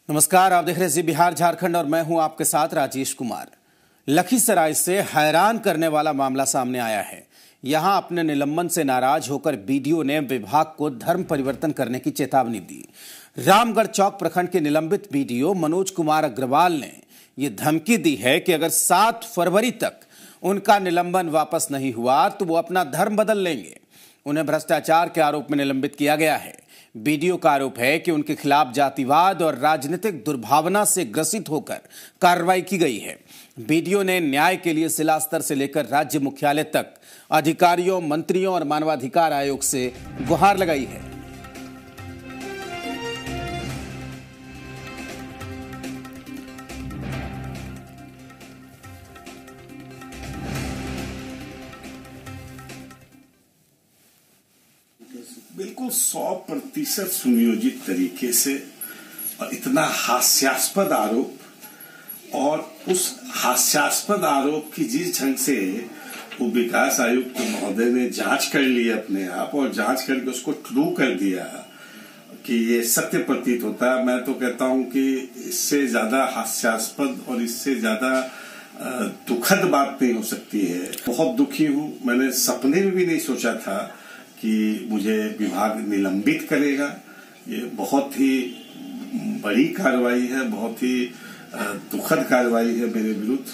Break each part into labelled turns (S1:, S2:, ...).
S1: नमस्कार, आप देख रहे हैं जी बिहार झारखंड और मैं हूं आपके साथ राजेश कुमार। लखीसराय से हैरान करने वाला मामला सामने आया है। यहां अपने निलंबन से नाराज होकर बीडीओ ने विभाग को धर्म परिवर्तन करने की चेतावनी दी। रामगढ़ चौक प्रखंड के निलंबित बीडीओ मनोज कुमार अग्रवाल ने यह धमकी दी है कि अगर 7 फरवरी तक उनका निलंबन वापस नहीं हुआ तो वो अपना धर्म बदल लेंगे। उन्हें भ्रष्टाचार के आरोप में निलंबित किया गया है। बीडीओ का आरोप है कि उनके खिलाफ जातिवाद और राजनीतिक दुर्भावना से ग्रसित होकर कार्रवाई की गई है। बीडीओ ने न्याय के लिए जिला स्तर से लेकर राज्य मुख्यालय तक अधिकारियों, मंत्रियों और मानवाधिकार आयोग से गुहार लगाई है।
S2: बिल्कुल 100% सुनियोजित तरीके से और इतना हास्यास्पद आरोप, और उस हास्यास्पद आरोप की जिस ढंग से वो विकास आयुक्त महोदय ने जांच कर ली अपने आप और जांच करके उसको ट्रू कर दिया कि ये सत्य प्रतीत होता है। मैं तो कहता हूं कि इससे ज्यादा हास्यास्पद और इससे ज्यादा दुखद बात नहीं हो सकती है। बहुत दुखी हूं। मैंने सपने में भी नहीं सोचा था कि मुझे विभाग निलंबित करेगा। ये बहुत ही बड़ी कार्रवाई है, बहुत ही दुखद कार्रवाई है मेरे विरुद्ध।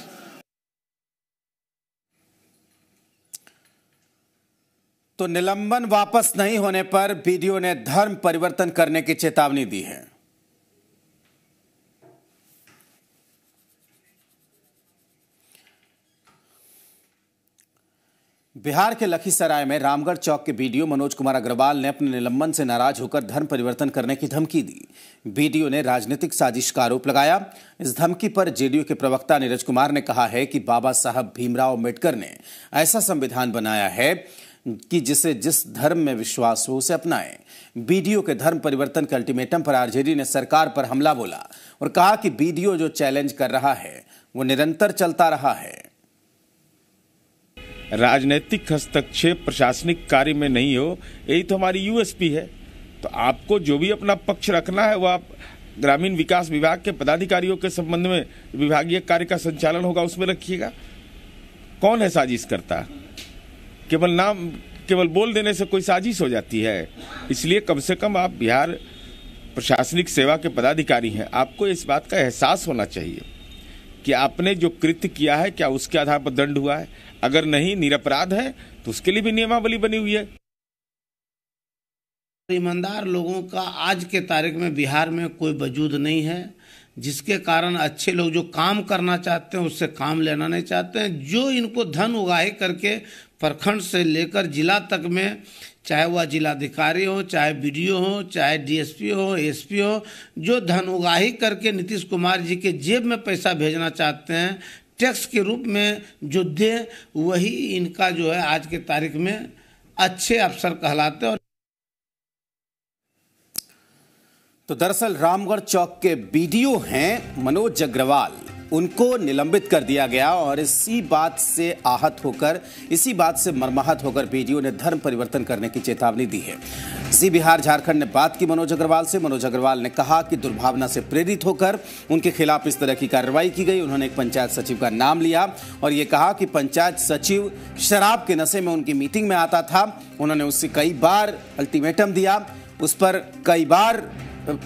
S1: तो निलंबन वापस नहीं होने पर बीडीओ ने धर्म परिवर्तन करने की चेतावनी दी है। बिहार के लखीसराय में रामगढ़ चौक के बीडीओ मनोज कुमार अग्रवाल ने अपने निलंबन से नाराज होकर धर्म परिवर्तन करने की धमकी दी। बीडीओ ने राजनीतिक साजिश का आरोप लगाया। इस धमकी पर जेडीयू के प्रवक्ता नीरज कुमार ने कहा है कि बाबा साहब भीमराव अम्बेडकर ने ऐसा संविधान बनाया है कि जिसे जिस धर्म में विश्वास हो उसे अपनाएं। बीडीओ के धर्म परिवर्तन के अल्टीमेटम पर आरजेडी ने सरकार पर हमला बोला और कहा कि बीडीओ जो चैलेंज कर रहा है वो निरंतर चलता रहा है।
S3: राजनीतिक हस्तक्षेप प्रशासनिक कार्य में नहीं हो, यही तो हमारी यूएसपी है। तो आपको जो भी अपना पक्ष रखना है वो आप ग्रामीण विकास विभाग के पदाधिकारियों के संबंध में विभागीय कार्य का संचालन होगा उसमें रखिएगा। कौन है साजिश करता? केवल बोल देने से कोई साजिश हो जाती है? इसलिए कम से कम आप बिहार प्रशासनिक सेवा के पदाधिकारी हैं, आपको इस बात का एहसास होना चाहिए कि आपने जो कृत्य किया है क्या उसके आधार पर दंड हुआ है। अगर नहीं, निरपराध है, तो उसके लिए भी नियमावली बनी हुई है।
S4: ईमानदार लोगों का आज के तारीख में बिहार में कोई वजूद नहीं है, जिसके कारण अच्छे लोग जो काम करना चाहते हैं उससे काम लेना नहीं चाहते हैं। जो इनको धन उगाही करके प्रखंड से लेकर जिला तक में, चाहे वह जिलाधिकारी हो, चाहे बीडीओ हो, चाहे डीएसपी हो, एसपी हो, जो धन उगाही करके नीतीश कुमार जी के जेब में पैसा भेजना चाहते हैं टैक्स के रूप में जो दे, वही इनका जो है आज के तारीख में अच्छे अफसर कहलाते हैं।
S1: तो दरअसल रामगढ़ चौक के बीडीओ हैं मनोज अग्रवाल, उनको निलंबित कर दिया गया और इसी बात से आहत होकर, इसी बात से मर्माहत होकर बीडीओ ने धर्म परिवर्तन करने की चेतावनी दी है। जी बिहार झारखंड ने बात की मनोज अग्रवाल से। मनोज अग्रवाल ने कहा कि दुर्भावना से प्रेरित होकर उनके खिलाफ इस तरह की कार्रवाई की गई। उन्होंने एक पंचायत सचिव का नाम लिया और ये कहा कि पंचायत सचिव शराब के नशे में उनकी मीटिंग में आता था। उन्होंने उससे कई बार अल्टीमेटम दिया, उस पर कई बार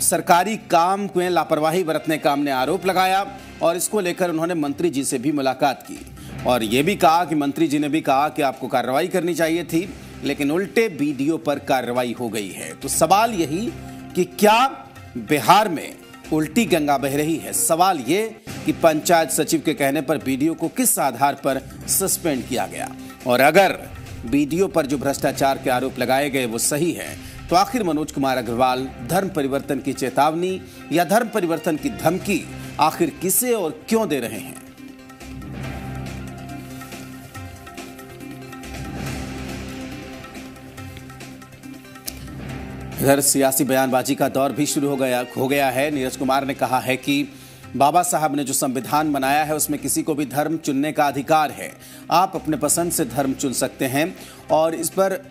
S1: सरकारी काम में लापरवाही बरतने का हमने आरोप लगाया और इसको लेकर उन्होंने मंत्री जी से भी मुलाकात की और यह भी कहा कि मंत्री जी ने भी कहा कि आपको कार्रवाई करनी चाहिए थी, लेकिन उल्टे बीडीओ पर कार्रवाई हो गई है। तो सवाल यही कि क्या बिहार में उल्टी गंगा बह रही है? सवाल ये कि पंचायत सचिव के कहने पर बीडीओ को किस आधार पर सस्पेंड किया गया, और अगर बीडीओ पर जो भ्रष्टाचार के आरोप लगाए गए वो सही है तो आखिर मनोज कुमार अग्रवाल धर्म परिवर्तन की चेतावनी या धर्म परिवर्तन की धमकी आखिर किसे और क्यों दे रहे हैं? इधर सियासी बयानबाजी का दौर भी शुरू हो गया है। नीरज कुमार ने कहा है कि बाबा साहब ने जो संविधान बनाया है उसमें किसी को भी धर्म चुनने का अधिकार है। आप अपने पसंद से धर्म चुन सकते हैं और इस पर